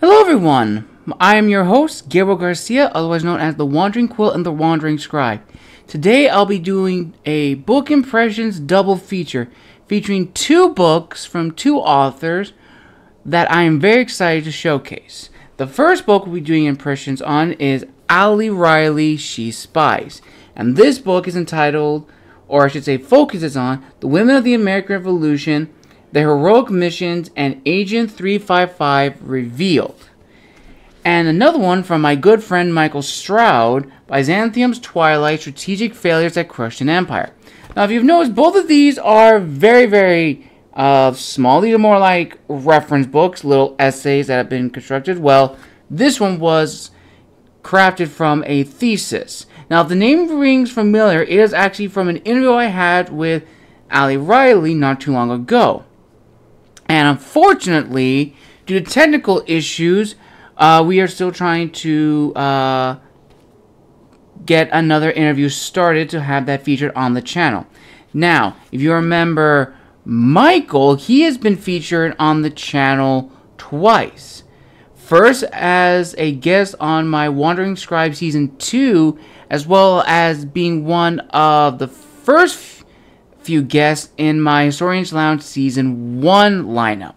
Hello everyone, I am your host, Gabriel Garcia, otherwise known as the Wandering Quill and the Wandering Scribe. Today I'll be doing a book impressions double feature, featuring two books from two authors that I am very excited to showcase. The first book we'll be doing impressions on is Aly Riley, She Spies. And this book is entitled, or I should say focuses on, the women of the American Revolution, the heroic missions, and Agent 355 revealed. And another one from my good friend Michael Stroud, Byzantium's Twilight, strategic failures that crushed an empire. Now, if you've noticed, both of these are very small. These are more like reference books, little essays that have been constructed. Well, this one was crafted from a thesis. Now, if the name rings familiar, it is actually from an interview I had with Aly Riley not too long ago. And unfortunately, due to technical issues, we are still trying to get another interview started to have that featured on the channel. Now, if you remember Michael, he has been featured on the channel twice. First as a guest on my Wandering Scribe Season 2, as well as being one of the first few guests in my Historian's Lounge Season 1 lineup.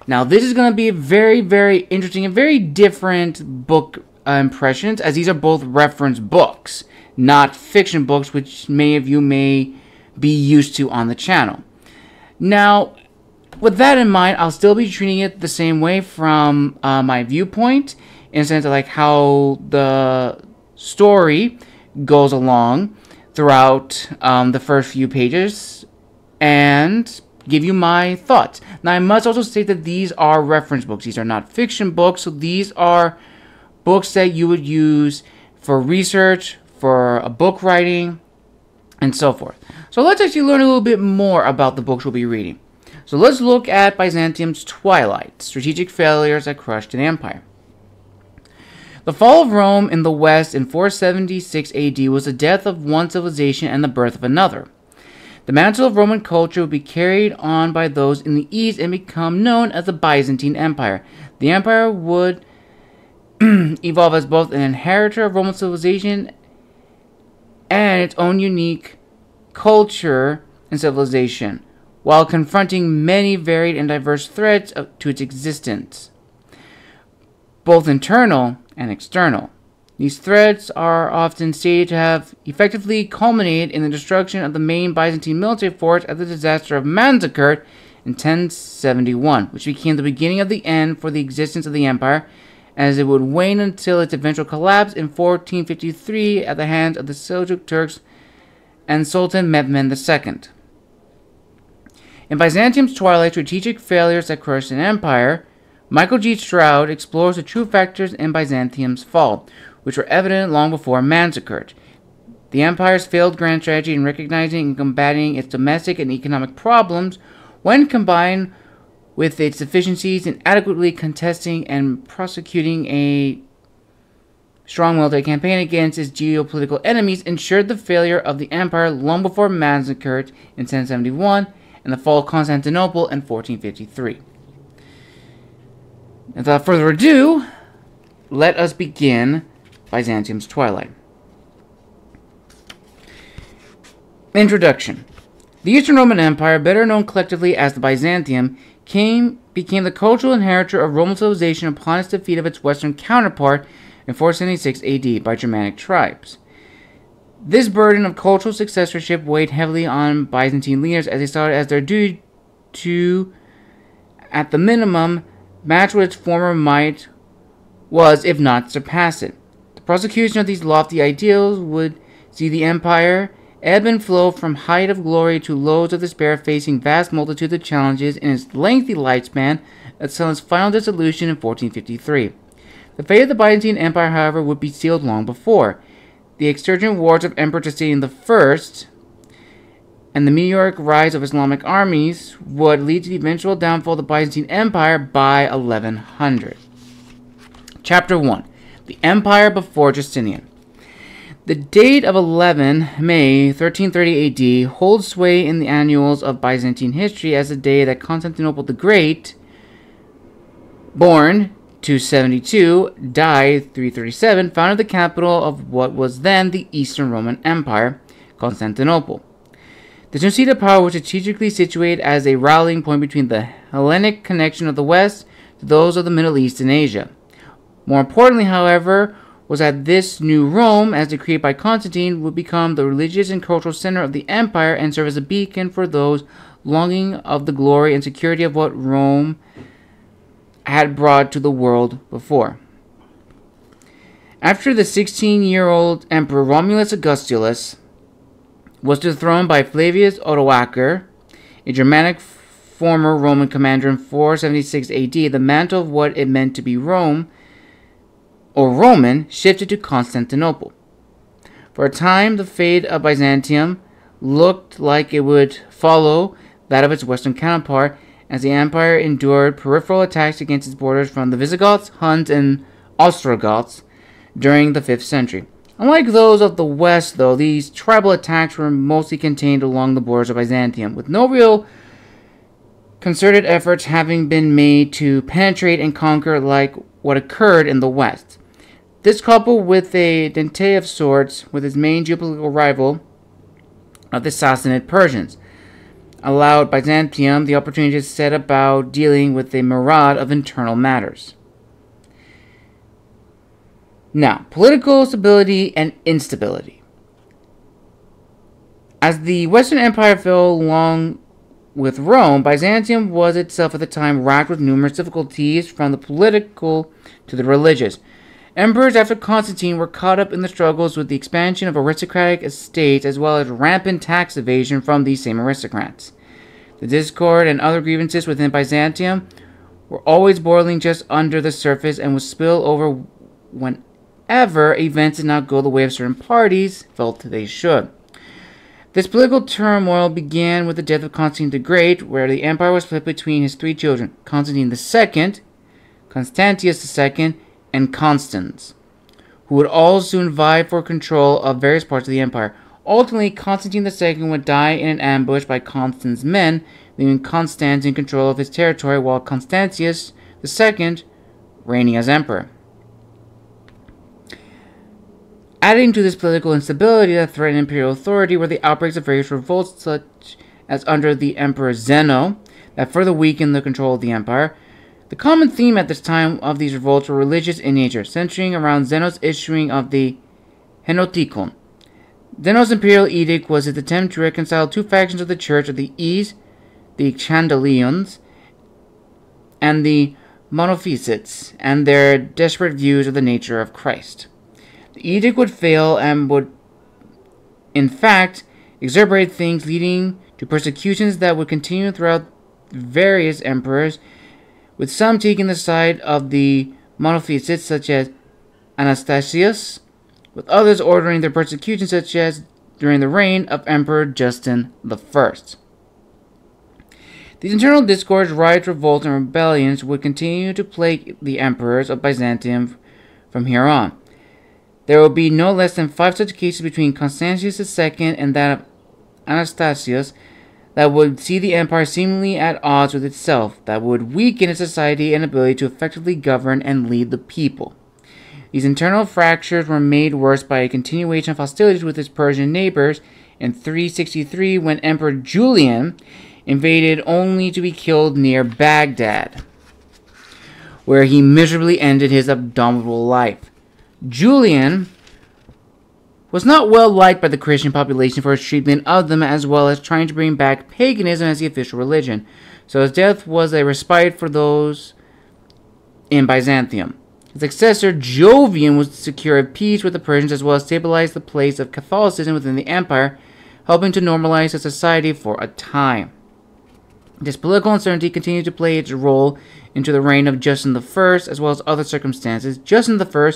Now, this is going to be a very interesting and very different book impressions, as these are both reference books, not fiction books, which many of you may be used to on the channel. Now, with that in mind, I'll still be treating it the same way from my viewpoint, in the sense of like how the story goes along throughout the first few pages, and give you my thoughts. Now, I must also state that these are reference books. These are not fiction books, so these are books that you would use for research, for a book writing, and so forth. So let's actually learn a little bit more about the books we'll be reading. So let's look at Byzantium's Twilight, strategic failures that crushed an empire. The fall of Rome in the West in 476 AD was the death of one civilization and the birth of another. The mantle of Roman culture would be carried on by those in the East and become known as the Byzantine Empire. The empire would evolve as both an inheritor of Roman civilization and its own unique culture and civilization, while confronting many varied and diverse threats to its existence, both internal and external. These threats are often stated to have effectively culminated in the destruction of the main Byzantine military force at the disaster of Manzikert in 1071, which became the beginning of the end for the existence of the empire, as it would wane until its eventual collapse in 1453 at the hands of the Seljuk Turks and Sultan Mehmed II. In Byzantium's Twilight, strategic failures that crushed an empire, Michael G. Stroud explores the true factors in Byzantium's fall, which were evident long before Manzikert. The empire's failed grand strategy in recognizing and combating its domestic and economic problems, when combined with its deficiencies in adequately contesting and prosecuting a strong military campaign against its geopolitical enemies, ensured the failure of the empire long before Manzikert in 1071 and the fall of Constantinople in 1453. Without further ado, let us begin Byzantium's Twilight. Introduction. The Eastern Roman Empire, better known collectively as the Byzantium, became the cultural inheritor of Roman civilization upon its defeat of its Western counterpart in 476 AD by Germanic tribes. This burden of cultural successorship weighed heavily on Byzantine leaders, as they saw it as their duty to, at the minimum, match what its former might was, if not surpass it. The prosecution of these lofty ideals would see the empire ebb and flow from height of glory to lows of despair, facing vast multitudes of challenges in its lengthy lifespan until its final dissolution in 1453. The fate of the Byzantine Empire, however, would be sealed long before. The exsurgent wars of Emperor Justinian I and the meteoric rise of Islamic armies would lead to the eventual downfall of the Byzantine Empire by 1100. Chapter 1. The Empire before Justinian. The date of 11 May 1330 AD holds sway in the annals of Byzantine history as the day that Constantinople the Great, born 272, died 337, founded the capital of what was then the Eastern Roman Empire, Constantinople. This new seat of power was strategically situated as a rallying point between the Hellenic connection of the West to those of the Middle East and Asia. More importantly, however, was that this new Rome, as decreed by Constantine, would become the religious and cultural center of the empire and serve as a beacon for those longing of the glory and security of what Rome had brought to the world before. After the 16-year-old Emperor Romulus Augustulus was dethroned by Flavius Odoacer, a Germanic former Roman commander in 476 AD, the mantle of what it meant to be Rome, or Roman, shifted to Constantinople. For a time, the fate of Byzantium looked like it would follow that of its western counterpart, as the empire endured peripheral attacks against its borders from the Visigoths, Huns, and Ostrogoths during the 5th century. Unlike those of the west, though, these tribal attacks were mostly contained along the borders of Byzantium, with no real concerted efforts having been made to penetrate and conquer like what occurred in the west. This, coupled with a dente of sorts with its main geopolitical rival of the Sassanid Persians, allowed Byzantium the opportunity to set about dealing with a myriad of internal matters. Now, political stability and instability. As the Western Empire fell along with Rome, Byzantium was itself at the time racked with numerous difficulties, from the political to the religious. Emperors after Constantine were caught up in the struggles with the expansion of aristocratic estates, as well as rampant tax evasion from these same aristocrats. The discord and other grievances within Byzantium were always boiling just under the surface and would spill over whenever events did not go the way of certain parties felt they should. This political turmoil began with the death of Constantine the Great, where the empire was split between his 3 children, Constantine II, Constantius II, and Constans, who would all soon vie for control of various parts of the empire. Ultimately, Constantine II would die in an ambush by Constans' men, leaving Constans in control of his territory, while Constantius II reigning as emperor. Adding to this political instability that threatened imperial authority were the outbreaks of various revolts, such as under the Emperor Zeno, that further weakened the control of the empire. The common theme at this time of these revolts were religious in nature, centering around Zeno's issuing of the Henoticon. Zeno's imperial edict was his attempt to reconcile 2 factions of the Church of the East, the Chandelians, and the Monophysites, and their desperate views of the nature of Christ. The edict would fail and would, in fact, exacerbate things, leading to persecutions that would continue throughout various emperors, with some taking the side of the Monophysites, such as Anastasius, with others ordering their persecution, such as during the reign of Emperor Justin I. These internal discords, riots, revolts, and rebellions would continue to plague the emperors of Byzantium from here on. There will be no less than 5 such cases between Constantius II and that of Anastasius that would see the empire seemingly at odds with itself, that would weaken its society and ability to effectively govern and lead the people. These internal fractures were made worse by a continuation of hostilities with its Persian neighbors in 363, when Emperor Julian invaded only to be killed near Baghdad, where he miserably ended his abominable life. Julian was not well liked by the Christian population for his treatment of them, as well as trying to bring back paganism as the official religion. So his death was a respite for those in Byzantium. His successor, Jovian, was to secure peace with the Persians, as well as stabilize the place of Catholicism within the empire, helping to normalize the society for a time. This political uncertainty continued to play its role into the reign of Justin I, as well as other circumstances. Justin I,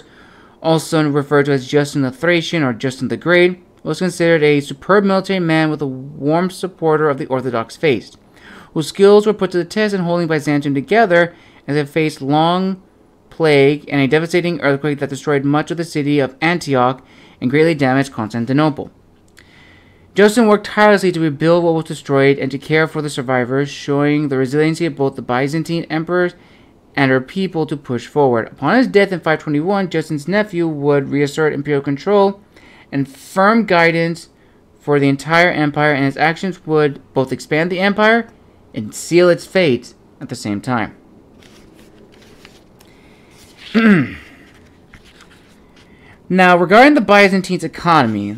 also referred to as Justin the Thracian or Justin the Great, was considered a superb military man with a warm supporter of the Orthodox faith, whose skills were put to the test in holding Byzantium together as it faced long plague and a devastating earthquake that destroyed much of the city of Antioch and greatly damaged Constantinople. Justin worked tirelessly to rebuild what was destroyed and to care for the survivors, showing the resiliency of both the Byzantine emperors and her people to push forward. Upon his death in 521, Justin's nephew would reassert imperial control and firm guidance for the entire empire, and his actions would both expand the empire and seal its fate at the same time. Now, regarding the Byzantine economy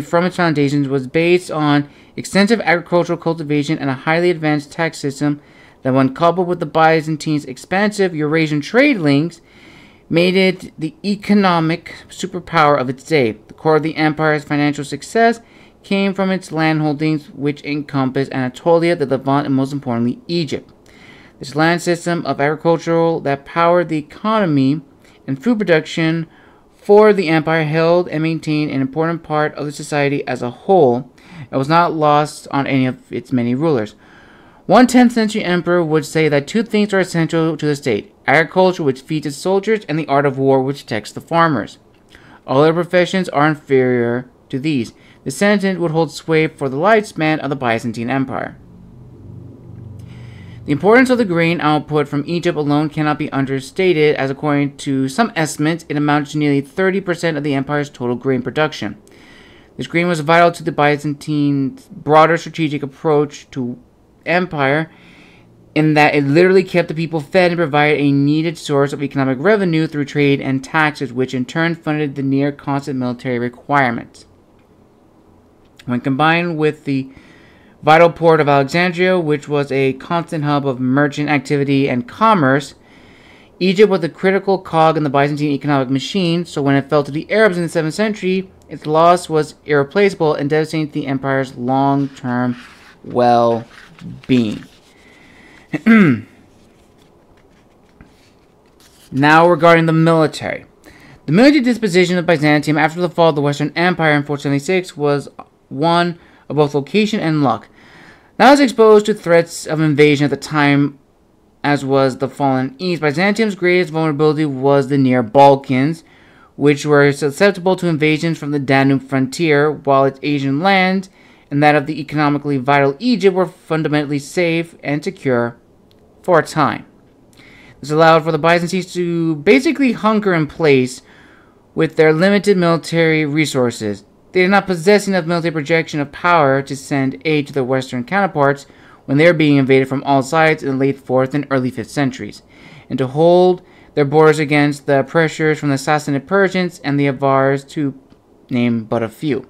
from its foundations was based on extensive agricultural cultivation and a highly advanced tax system that, when coupled with the Byzantines' expansive Eurasian trade links, made it the economic superpower of its day. The core of the empire's financial success came from its landholdings, which encompassed Anatolia, the Levant, and most importantly, Egypt. This land system of agriculture that powered the economy and food production for the empire held and maintained an important part of the society as a whole, and was not lost on any of its many rulers. One 10th century emperor would say that two things are essential to the state: agriculture, which feeds its soldiers, and the art of war, which protects the farmers. All other professions are inferior to these. The sentiment would hold sway for the lifespan of the Byzantine Empire. The importance of the grain output from Egypt alone cannot be understated, as according to some estimates, it amounted to nearly 30% of the empire's total grain production. This grain was vital to the Byzantine's broader strategic approach to empire, in that it literally kept the people fed and provided a needed source of economic revenue through trade and taxes, which in turn funded the near constant military requirements. When combined with the vital port of Alexandria, which was a constant hub of merchant activity and commerce, Egypt was a critical cog in the Byzantine economic machine, so when it fell to the Arabs in the 7th century, its loss was irreplaceable and devastating to the empire's long-term well-being. Now regarding the military. The military disposition of Byzantium after the fall of the Western Empire in 476 was one of both location and luck. Not as exposed to threats of invasion at the time as was the fallen East, Byzantium's greatest vulnerability was the near Balkans, which were susceptible to invasions from the Danube frontier, while its Asian lands and that of the economically vital Egypt were fundamentally safe and secure for a time. This allowed for the Byzantines to basically hunker in place with their limited military resources. They did not possess enough military projection of power to send aid to their Western counterparts when they were being invaded from all sides in the late 4th and early 5th centuries, and to hold their borders against the pressures from the Sassanid Persians and the Avars, to name but a few.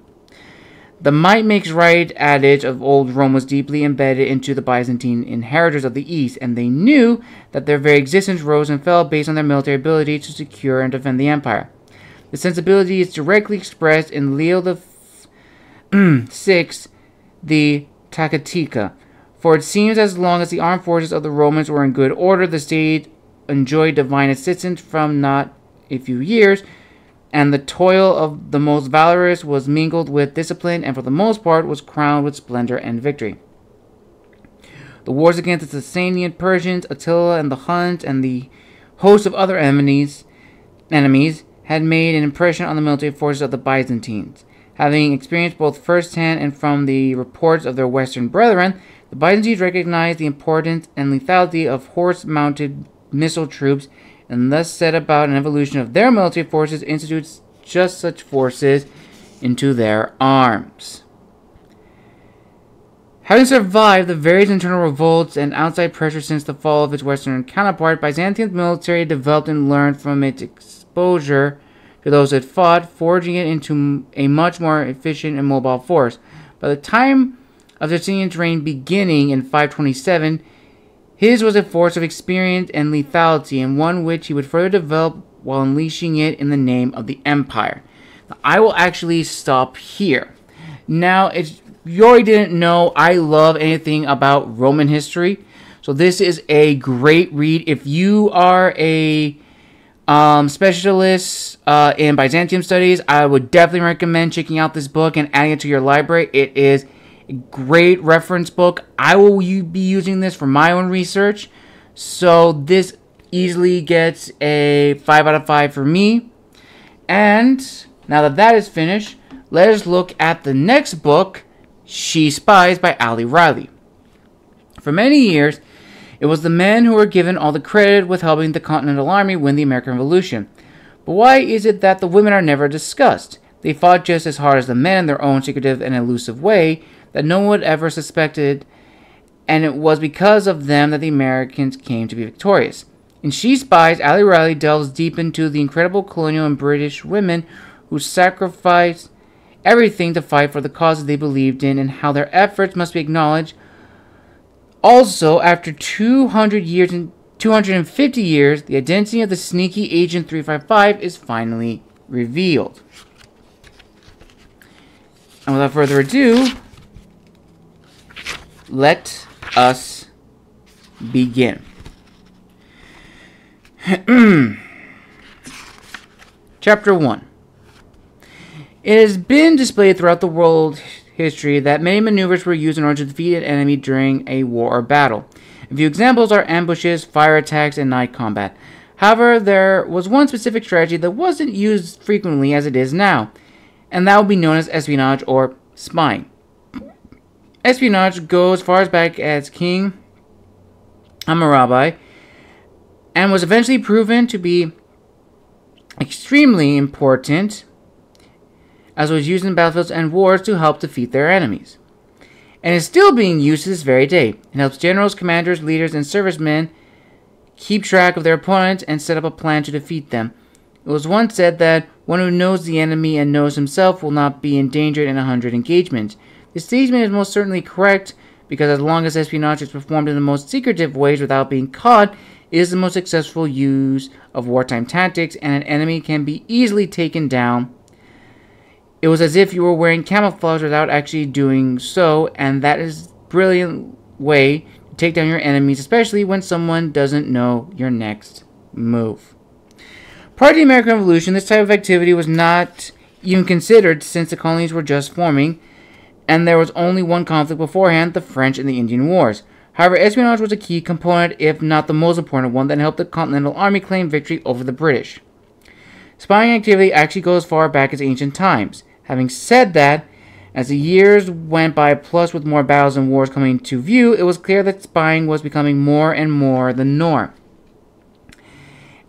The might makes right adage of old Rome was deeply embedded into the Byzantine inheritors of the East, and they knew that their very existence rose and fell based on their military ability to secure and defend the empire. The sensibility is directly expressed in Leo VI, the Tactica. For it seems as long as the armed forces of the Romans were in good order, the state enjoyed divine assistance from not a few years, and the toil of the most valorous was mingled with discipline, and for the most part was crowned with splendor and victory. The wars against the Sasanian Persians, Attila and the Huns, and the host of other enemies had made an impression on the military forces of the Byzantines. Having experienced both firsthand and from the reports of their Western brethren, the Byzantines recognized the importance and lethality of horse-mounted missile troops, and thus set about an evolution of their military forces, institutes just such forces into their arms. Having survived the various internal revolts and outside pressure since the fall of its Western counterpart, Byzantium's military developed and learned from its exposure to those it fought, forging it into a much more efficient and mobile force. By the time of Justinian's reign beginning in 527, his was a force of experience and lethality, and one which he would further develop while unleashing it in the name of the empire. Now, I will actually stop here. Now, if you already didn't know, I love anything about Roman history, so this is a great read. If you are a specialist in Byzantium studies, I would definitely recommend checking out this book and adding it to your library. It is a great reference book. I will be using this for my own research, so this easily gets a 5 out of 5 for me. And now that that is finished, let us look at the next book, She Spies by Aly Riley. For many years, It was the men who were given all the credit with helping the Continental Army win the American Revolution. But why is it that the women are never discussed? They fought just as hard as the men in their own secretive and elusive way that no one would ever suspected, and it was because of them that the Americans came to be victorious. In She Spies, Aly Riley delves deep into the incredible colonial and British women who sacrificed everything to fight for the causes they believed in, and how their efforts must be acknowledged. Also, after 250 years, the identity of the sneaky Agent 355 is finally revealed. And without further ado, let us begin. Chapter 1. It has been displayed throughout the world history that many maneuvers were used in order to defeat an enemy during a war or battle. A few examples are ambushes, fire attacks, and night combat. However, there was one specific strategy that wasn't used frequently as it is now, and that would be known as espionage or spying. Espionage goes as far back as King Hammurabi and was eventually proven to be extremely important, as it was used in battlefields and wars to help defeat their enemies. And is still being used to this very day. It helps generals, commanders, leaders, and servicemen keep track of their opponents and set up a plan to defeat them. It was once said that one who knows the enemy and knows himself will not be endangered in 100 engagements. This statement is most certainly correct, because as long as espionage is performed in the most secretive ways without being caught, it is the most successful use of wartime tactics, and an enemy can be easily taken down. It was as if you were wearing camouflage without actually doing so, and that is a brilliant way to take down your enemies, especially when someone doesn't know your next move. Prior to the American Revolution, this type of activity was not even considered, since the colonies were just forming, and there was only one conflict beforehand, the French and the Indian Wars. However, espionage was a key component, if not the most important one, that helped the Continental Army claim victory over the British. Spying activity actually goes as far back as ancient times. Having said that, as the years went by, plus with more battles and wars coming into view, it was clear that spying was becoming more and more the norm.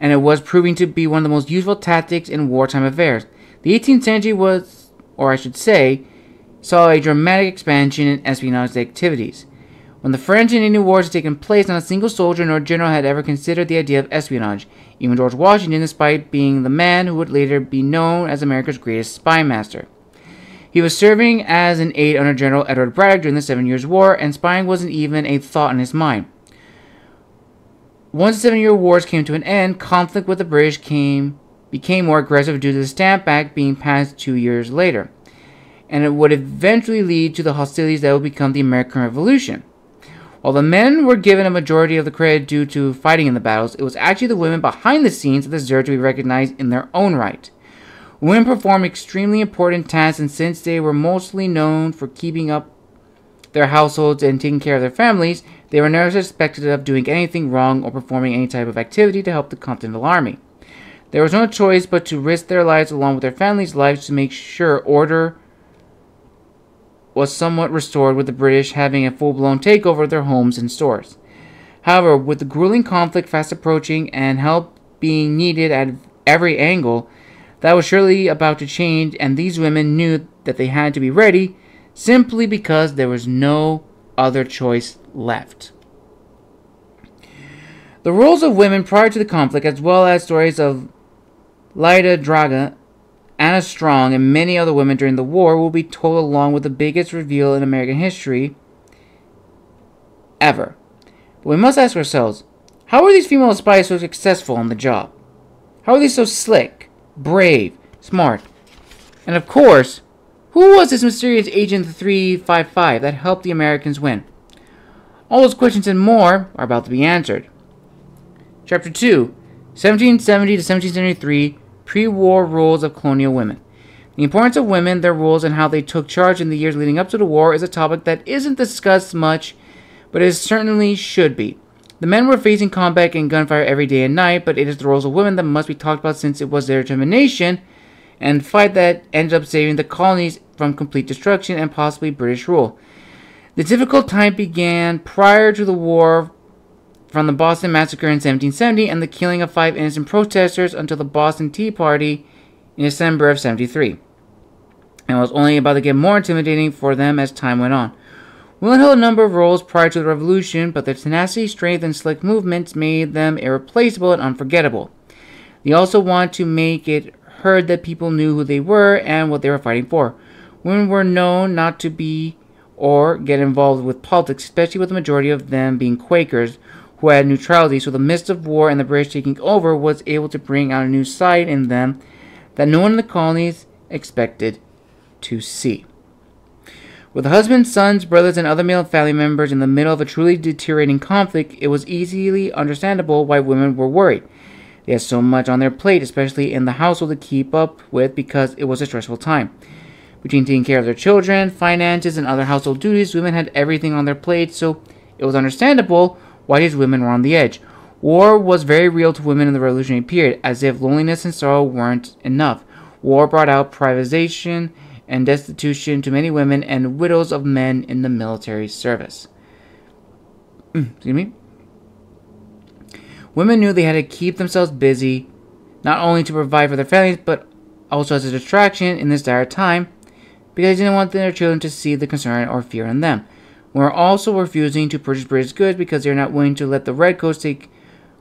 And it was proving to be one of the most useful tactics in wartime affairs. The 18th century was, or I should say, saw a dramatic expansion in espionage activities. When the French and Indian Wars had taken place, not a single soldier nor general had ever considered the idea of espionage. Even George Washington, despite being the man who would later be known as America's greatest spy master. He was serving as an aide under General Edward Braddock during the 7 Years' War, and spying wasn't even a thought in his mind. Once the 7-Year Wars came to an end, conflict with the British became more aggressive due to the Stamp Act being passed 2 years later, and it would eventually lead to the hostilities that would become the American Revolution. While the men were given a majority of the credit due to fighting in the battles, it was actually the women behind the scenes that deserved to be recognized in their own right. Women performed extremely important tasks, and since they were mostly known for keeping up their households and taking care of their families, they were never suspected of doing anything wrong or performing any type of activity to help the Continental Army. There was no choice but to risk their lives along with their families' lives to make sure order was somewhat restored, with the British having a full-blown takeover of their homes and stores. However, with the grueling conflict fast approaching and help being needed at every angle, that was surely about to change, and these women knew that they had to be ready simply because there was no other choice left. The roles of women prior to the conflict, as well as stories of Lyda Draga, Anna Strong, and many other women during the war, will be told along with the biggest reveal in American history ever. But we must ask ourselves, how are these female spies so successful on the job? How are they so slick, brave, smart? And of course, who was this mysterious Agent 355 that helped the Americans win? All those questions and more are about to be answered. Chapter 2, 1770 to 1773, Pre-War Roles of Colonial Women. The importance of women, their roles, and how they took charge in the years leading up to the war is a topic that isn't discussed much, but it certainly should be. The men were facing combat and gunfire every day and night, but it is the roles of women that must be talked about, since it was their determination and fight that ended up saving the colonies from complete destruction and possibly British rule. The difficult time began prior to the war from the Boston Massacre in 1770 and the killing of 5 innocent protesters until the Boston Tea Party in December of 73. And it was only about to get more intimidating for them as time went on. Women held a number of roles prior to the revolution, but their tenacity, strength, and slick movements made them irreplaceable and unforgettable. They also wanted to make it heard that people knew who they were and what they were fighting for. Women were known not to be or get involved with politics, especially with the majority of them being Quakers, who had neutrality, so the midst of war and the British taking over was able to bring out a new side in them that no one in the colonies expected to see. With husbands, sons, brothers, and other male family members in the middle of a truly deteriorating conflict, it was easily understandable why women were worried. They had so much on their plate, especially in the household, to keep up with because it was a stressful time. Between taking care of their children, finances, and other household duties, women had everything on their plate, so it was understandable why these women were on the edge. War was very real to women in the Revolutionary period, as if loneliness and sorrow weren't enough. War brought out privatization and destitution to many women and widows of men in the military service. Excuse me. Women knew they had to keep themselves busy, not only to provide for their families, but also as a distraction in this dire time, because they didn't want their children to see the concern or fear in them. Women were also refusing to purchase British goods because they were not willing to let the redcoats take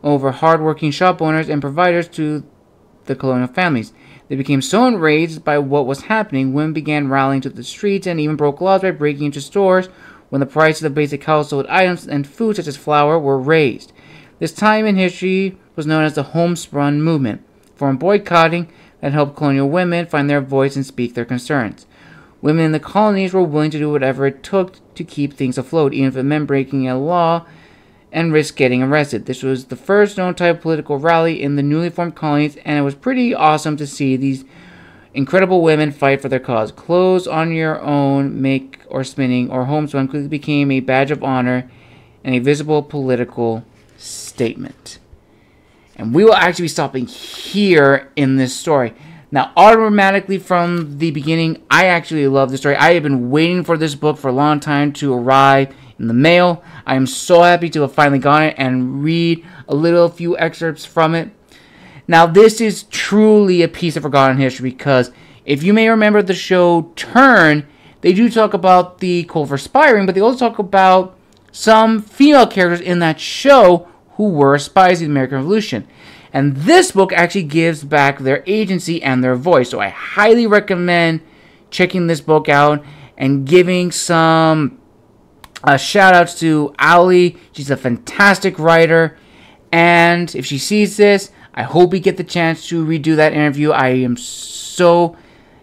over hard-working shop owners and providers to the colonial families. They became so enraged by what was happening, women began rallying to the streets and even broke laws by breaking into stores when the prices of basic household items and food such as flour were raised. This time in history was known as the homespun movement, foreign boycotting that helped colonial women find their voice and speak their concerns. Women in the colonies were willing to do whatever it took to keep things afloat, even if it meant breaking a law and risk getting arrested. This was the first known type of political rally in the newly formed colonies, and it was pretty awesome to see these incredible women fight for their cause. Clothes on your own, make or spinning, or homespun quickly became a badge of honor and a visible political statement. And we will actually be stopping here in this story. Now, automatically from the beginning, I actually love this story. I have been waiting for this book for a long time to arrive in the mail. I am so happy to have finally gotten it and read a few excerpts from it. Now, this is truly a piece of forgotten history because if you may remember the show Turn, they do talk about the Quill for spying, but they also talk about some female characters in that show who were spies in the American Revolution. And this book actually gives back their agency and their voice. So I highly recommend checking this book out and giving some shout outs to Aly. She's a fantastic writer. And if she sees this, I hope we get the chance to redo that interview. I am so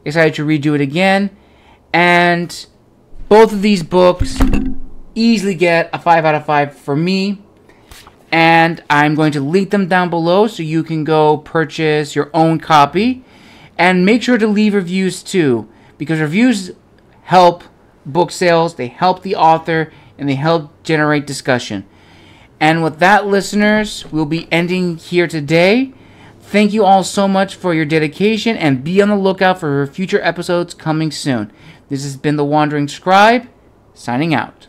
excited to redo it again. And both of these books easily get a 5 out of 5 for me. And I'm going to link them down below so you can go purchase your own copy. And make sure to leave reviews too, because reviews help book sales, they help the author, and they help generate discussion. And with that, listeners, we'll be ending here today. Thank you all so much for your dedication, and be on the lookout for future episodes coming soon. This has been The Wandering Scribe, signing out.